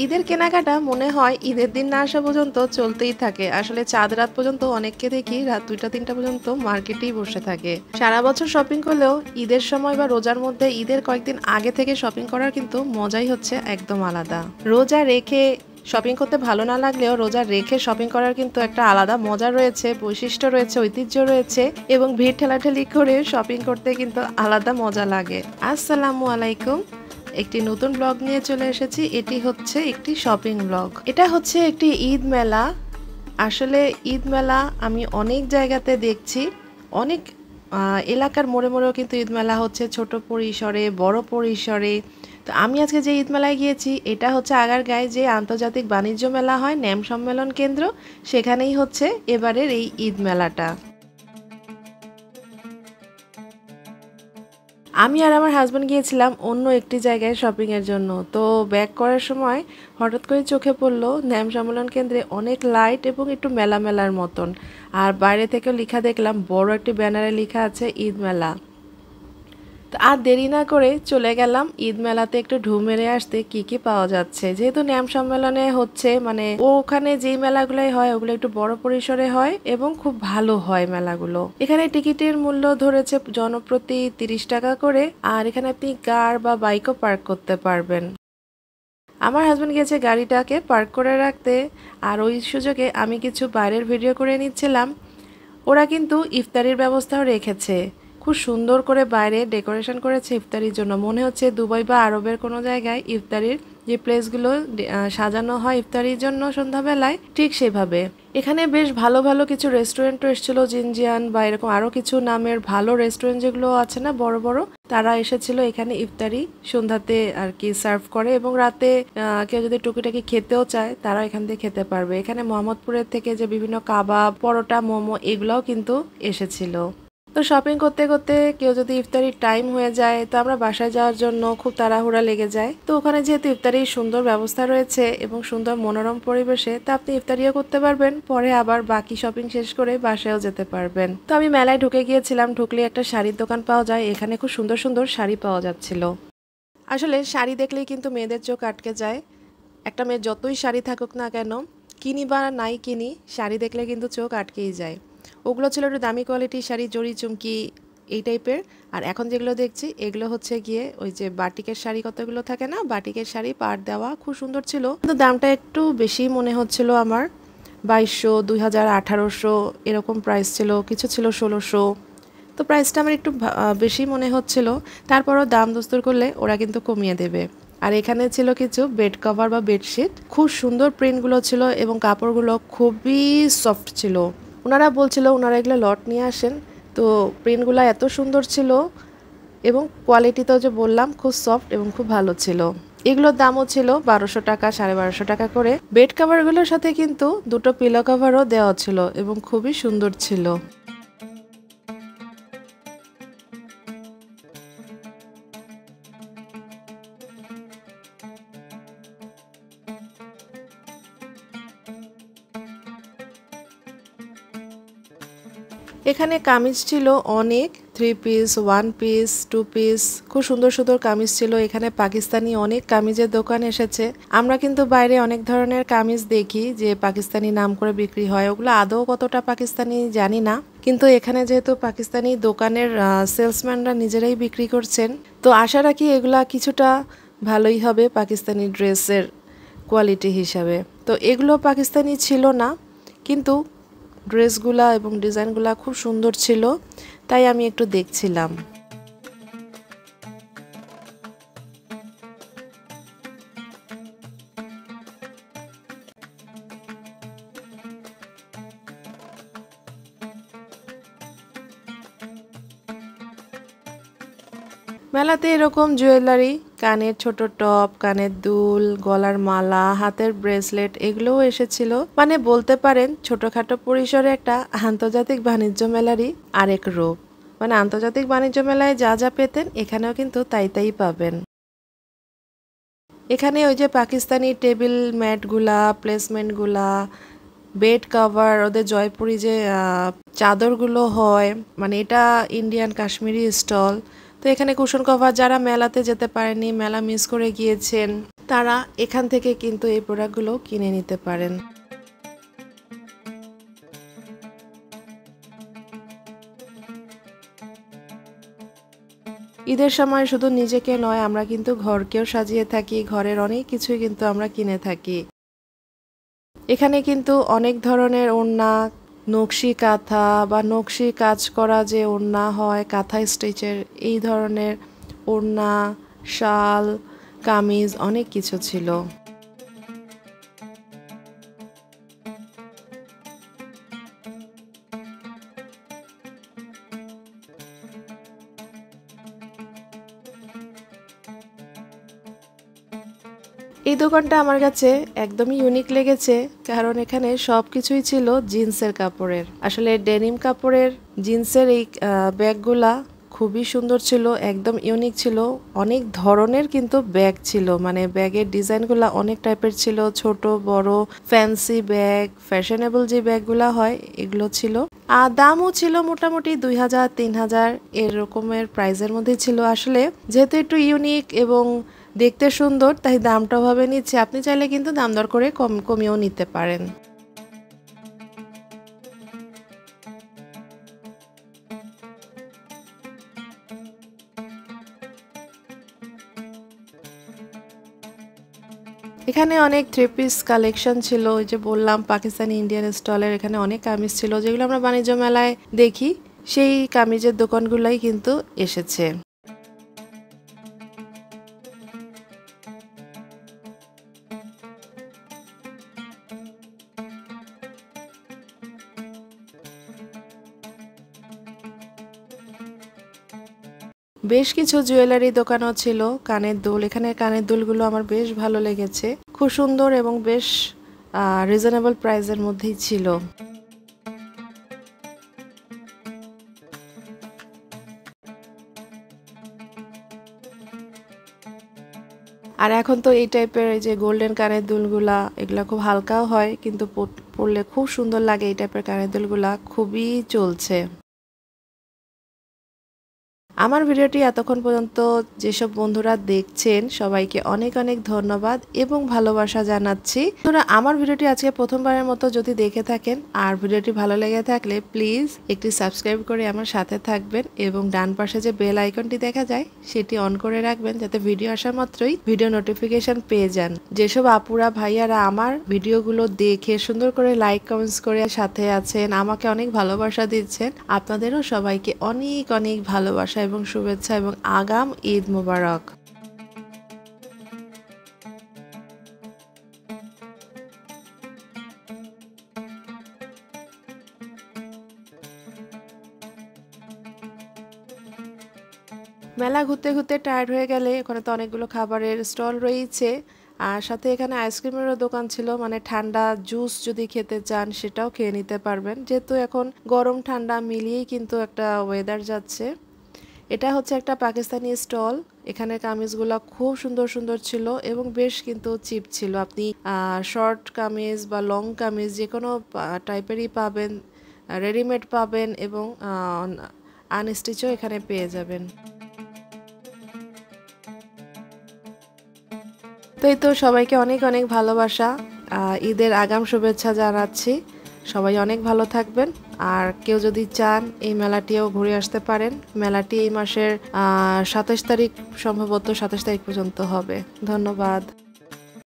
ঈদের কেনাকাটা মনে হয় ঈদের দিন না আসা পর্যন্ত চলতেই থাকে। আসলে চাঁদ রাত পর্যন্ত অনেককে দেখি রাত 2টা 3টা পর্যন্ত মার্কেটেই বসে থাকে। সারা বছর শপিং করলেও ঈদের সময় বা রোজার মধ্যে ঈদের কয়েকদিন আগে থেকে শপিং করার কিন্তু মজাই হচ্ছে একদম আলাদা। রোজা রেখে শপিং করতে ভালো না লাগলেও রোজা রেখে শপিং করার কিন্তু একটা আলাদা মজা রয়েছে, বৈশিষ্ট্য রয়েছে, ঐতিহ্য রয়েছে এবং ভিড় ঠেলাঠেলি করে শপিং করতে কিন্তু আলাদা মজা লাগে। আসসালামু আলাইকুম, একটি নতুন ব্লগ নিয়ে চলে এসেছি। এটি হচ্ছে একটি শপিং ব্লগ। এটা হচ্ছে একটি ঈদ মেলা। আসলে ঈদ মেলা আমি অনেক জায়গাতে দেখছি, অনেক এলাকার মোড়ে মোড়েও কিন্তু ঈদ মেলা হচ্ছে, ছোট পরিসরে বড় পরিসরে। তো আমি আজকে যে ঈদ মেলায় গিয়েছি এটা হচ্ছে আগারগাঁয়ে যে আন্তর্জাতিক বাণিজ্য মেলা হয়, ন্যাম সম্মেলন কেন্দ্র, সেখানেই হচ্ছে এবারের এই ঈদ মেলাটা। আমি আর আমার হাজব্যান্ড গিয়েছিলাম অন্য একটি জায়গায় শপিংয়ের জন্য। তো ব্যাক করার সময় হঠাৎ করে চোখে পড়লো ন্যাম সম্মেলন কেন্দ্রে অনেক লাইট এবং একটু মেলা মেলার মতন। আর বাইরে থেকেও লেখা দেখলাম, বড় একটি ব্যানারে লেখা আছে ঈদ মেলা। তো আর দেরি না করে চলে গেলাম ঈদ মেলাতে একটু ঢু মেরে আসতে কি কি পাওয়া যাচ্ছে। যেহেতু ন্যাম সম্মেলনে হচ্ছে, মানে ওখানে যেই মেলাগুলাই হয় ওগুলো একটু বড় পরিসরে হয় এবং খুব ভালো হয় মেলাগুলো। এখানে টিকিটের মূল্য ধরেছে জনপ্রতি 30 টাকা করে, আর এখানে আপনি কার বা বাইকও পার্ক করতে পারবেন। আমার হাজব্যান্ড গেছে গাড়িটাকে পার্ক করে রাখতে, আর ওই সুযোগে আমি কিছু বাইরের ভিডিও করে নিচ্ছিলাম। ওরা কিন্তু ইফতারির ব্যবস্থাও রেখেছে, খুব সুন্দর করে বাইরে ডেকোরেশন করেছে ইফতারির জন্য। মনে হচ্ছে দুবাই বা আরবের কোনো জায়গায় ইফতারির যে প্লেসগুলো সাজানো হয় ইফতারির জন্য সন্ধ্যাবেলায়, ঠিক সেভাবে। এখানে বেশ ভালো ভালো কিছু রেস্টুরেন্টও এসেছিল, জিনজিয়ান বা এরকম আরও কিছু নামের ভালো রেস্টুরেন্ট যেগুলো আছে না বড় বড়, তারা এসেছিল এখানে ইফতারি সন্ধ্যাতে আর কি সার্ভ করে। এবং রাতে কেউ যদি টুকিটাকি খেতেও চায় তারা এখান থেকে খেতে পারবে। এখানে মোহাম্মদপুরের থেকে যে বিভিন্ন কাবাব, পরোটা, মোমো এগুলোও কিন্তু এসেছিল। তো শপিং করতে করতে কেউ যদি ইফতারির টাইম হয়ে যায় তো আমরা বাসায় যাওয়ার জন্য খুব তাড়াহুড়া লেগে যায়। তো ওখানে যেহেতু ইফতারির সুন্দর ব্যবস্থা রয়েছে এবং সুন্দর মনোরম পরিবেশে, তা আপনি ইফতারিও করতে পারবেন, পরে আবার বাকি শপিং শেষ করে বাসায়ও যেতে পারবেন। তো আমি মেলায় ঢুকে গিয়েছিলাম। ঢুকলে একটা শাড়ির দোকান পাওয়া যায়, এখানে খুব সুন্দর সুন্দর শাড়ি পাওয়া যাচ্ছিল। আসলে শাড়ি দেখলেই কিন্তু মেয়েদের চোখ আটকে যায়। একটা মেয়ে যতই শাড়ি থাকুক না কেন, কিনি বা নাই কিনি, শাড়ি দেখলে কিন্তু চোখ আটকেই যায়। ওগুলো ছিল একটু দামি কোয়ালিটির শাড়ি, জড়ি চুমকি এই টাইপের। আর এখন যেগুলো দেখছি এগুলো হচ্ছে গিয়ে ওই যে বাটিকের শাড়ি, কতগুলো থাকে না বাটিকের শাড়ি, পাড় দেওয়া, খুব সুন্দর ছিল। কিন্তু দামটা একটু বেশি মনে হচ্ছিল আমার। 2200, 2000, 1800 এরকম প্রাইস ছিল, কিছু ছিল 1600। তো প্রাইসটা আমার একটু বেশি মনে হচ্ছিল। তারপরও দাম দস্তুর করলে ওরা কিন্তু কমিয়ে দেবে। আর এখানে ছিল কিছু বেড কভার বা বেডশিট, খুব সুন্দর প্রিন্টগুলো ছিল এবং কাপড়গুলো খুবই সফট ছিল। ওনারা বলছিল ওনারা এগুলো লট নিয়ে আসেন, তো প্রিন্টগুলো এত সুন্দর ছিল এবং কোয়ালিটি তো যে বললাম খুব সফট এবং খুব ভালো ছিল। এগুলোর দামও ছিল 1200 টাকা, 1250 টাকা করে। বেড কভারগুলোর সাথে কিন্তু দুটো পিলো কভারও দেওয়া ছিল এবং খুবই সুন্দর ছিল। এখানে কামিজ ছিল অনেক, 3 পিস, 1 পিস, 2 পিস, খুব সুন্দর সুন্দর কামিজ ছিল। এখানে পাকিস্তানি অনেক কামিজের দোকান এসেছে। আমরা কিন্তু বাইরে অনেক ধরনের কামিজ দেখি যে পাকিস্তানি নাম করে বিক্রি হয়, ওগুলো আদৌ কতটা পাকিস্তানি জানি না। কিন্তু এখানে যেহেতু পাকিস্তানি দোকানের সেলসম্যানরা নিজেরাই বিক্রি করছেন, তো আশা রাখি এগুলা কিছুটা ভালোই হবে পাকিস্তানি ড্রেসের কোয়ালিটি হিসাবে। তো এগুলো পাকিস্তানি ছিল না, কিন্তু ড্রেসগুলা এবং ডিজাইনগুলা খুব সুন্দর ছিল, তাই আমি একটু দেখছিলাম। মেলাতে এরকম জুয়েলারি, কানের ছোট টপ, কানের দুল, গলার মালা, হাতের ব্রেসলেট এগুলোও এসেছিল। মানে বলতে পারেন ছোটখাটো পরিসরে একটা আন্তর্জাতিক বাণিজ্য মেলারই আরেক রূপ। মানে আন্তর্জাতিক বাণিজ্য মেলায় যা যা পেতেন এখানেও কিন্তু তাই তাই পাবেন। এখানে ওই যে পাকিস্তানি টেবিল ম্যাটগুলা, প্লেসমেন্টগুলা, বেড কভার, ওদের জয়পুরি যে চাদরগুলো হয়, মানে এটা ইন্ডিয়ান কাশ্মীরি স্টল। তো তো এখানে কুশন কভার যারা মেলাতে যেতে পারেনি, মেলা মিস করে গিয়েছেন, তারা এখান থেকে কিন্তু এই প্রোডাক্টগুলো কিনে নিতে পারেন। ঈদের সময় শুধু নিজেকে নয়, আমরা কিন্তু ঘরকেও সাজিয়ে থাকি, ঘরের অনেক কিছুই কিন্তু আমরা কিনে থাকি। এখানে কিন্তু অনেক ধরনের ওড়না, নকশি কাঁথা বা নকশি কাজ করা যে ওড়না হয় কাঁথা স্টিচের, এই ধরনের ওড়না, শাল, কামিজ অনেক কিছু ছিল। এই দোকানটা আমার কাছে একদমই ইউনিক লেগেছে, কারণ এখানে সব কিছুই ছিল জিন্সের কাপড়ের। আসলে ডেনিম কাপড়ের জিন্সের এই ব্যাগগুলা খুবই সুন্দর ছিল, একদম ইউনিক ছিল। অনেক ধরনের কিন্তু ব্যাগ ছিল, মানে ব্যাগের ডিজাইনগুলা অনেক টাইপের ছিল, ছোট বড়, ফ্যান্সি ব্যাগ, ফ্যাশনেবল যে ব্যাগগুলা হয় এগুলো ছিল। আর দামও ছিল মোটামুটি 2000-3000 এরকমের প্রাইসের মধ্যে ছিল। আসলে যেহেতু একটু ইউনিক এবং দেখতে সুন্দর, তাই দামটা ভাবে নিচ্ছে। আপনি চাইলে কিন্তু দাম দর করে কমিয়েও নিতে পারেন। এখানে অনেক থ্রি পিস কালেকশন ছিল, ওই যে বললাম পাকিস্তানি ইন্ডিয়ান স্টলের। এখানে অনেক কামিজ ছিল যেগুলো আমরা বাণিজ্য মেলায় দেখি, সেই কামিজের দোকানগুলোই কিন্তু এসেছে। বেশ কিছু জুয়েলারি দোকানও ছিল, কানের দুল। এখানে কানের দুলগুলো আমার বেশ ভালো লেগেছে, খুব সুন্দর এবং বেশ রিজনেবল প্রাইসের মধ্যেই ছিল। আর এখন তো এই টাইপের এই যে গোল্ডেন কানের দুলগুলা, এগুলা খুব হালকাও হয়, কিন্তু পরলে খুব সুন্দর লাগে। এই টাইপের কানের দুলগুলা খুবই চলছে। আমার ভিডিওটি এতক্ষণ পর্যন্ত যেসব বন্ধুরা দেখছেন সবাইকে অনেক অনেক ধন্যবাদ এবং ভালোবাসা জানাচ্ছি। বন্ধুরা, আমার ভিডিওটি আজকে প্রথমবারের মতো যদি দেখে থাকেন আর ভিডিওটি ভালো লেগে থাকলে প্লিজ একটি সাবস্ক্রাইব করে আমার সাথে থাকবেন এবং ডান পাশে যে বেল আইকনটি দেখা যায় সেটি অন করে রাখবেন, যাতে ভিডিও আসা মাত্রই ভিডিও নোটিফিকেশন পেয়ে যান। যেসব আপুরা ভাইয়ারা আমার ভিডিওগুলো দেখে সুন্দর করে লাইক কমেন্টস করে সাথে আছেন, আমাকে অনেক ভালোবাসা দিচ্ছেন, আপনাদেরও সবাইকে অনেক অনেক ভালোবাসা এবং শুভেচ্ছা এবং আগাম ঈদ মোবারক। মেলা ঘুরতে ঘুরতে টায়ার্ড হয়ে গেলে ওখানে তো অনেকগুলো খাবারের স্টল রয়েছে, আর সাথে এখানে আইসক্রিমেরও দোকান ছিল, মানে ঠান্ডা জুস যদি খেতে চান সেটাও খেয়ে নিতে পারবেন, যেহেতু এখন গরম ঠান্ডা মিলিয়েই কিন্তু একটা ওয়েদার যাচ্ছে। এটা হচ্ছে একটা পাকিস্তানি স্টল। এখানে কামিজগুলো খুব সুন্দর সুন্দর ছিল এবং বেশ কিন্তু চিপ ছিল। আপনি শর্ট কামিজ বা লং কামিজ যে কোনো টাইপেরই পাবেন, রেডিমেড পাবেন এবং আনস্টিচও এখানে পেয়ে যাবেন। তো এই তো, সবাইকে অনেক অনেক ভালোবাসা, ঈদের আগাম শুভেচ্ছা জানাচ্ছি। সবাই অনেক ভালো থাকবেন। আর কেউ যদি চান এই মেলাটিও ঘুরে আসতে পারেন। মেলাটি এই মাসের 27 তারিখ, সম্ভবত 27 তারিখ পর্যন্ত হবে। ধন্যবাদ।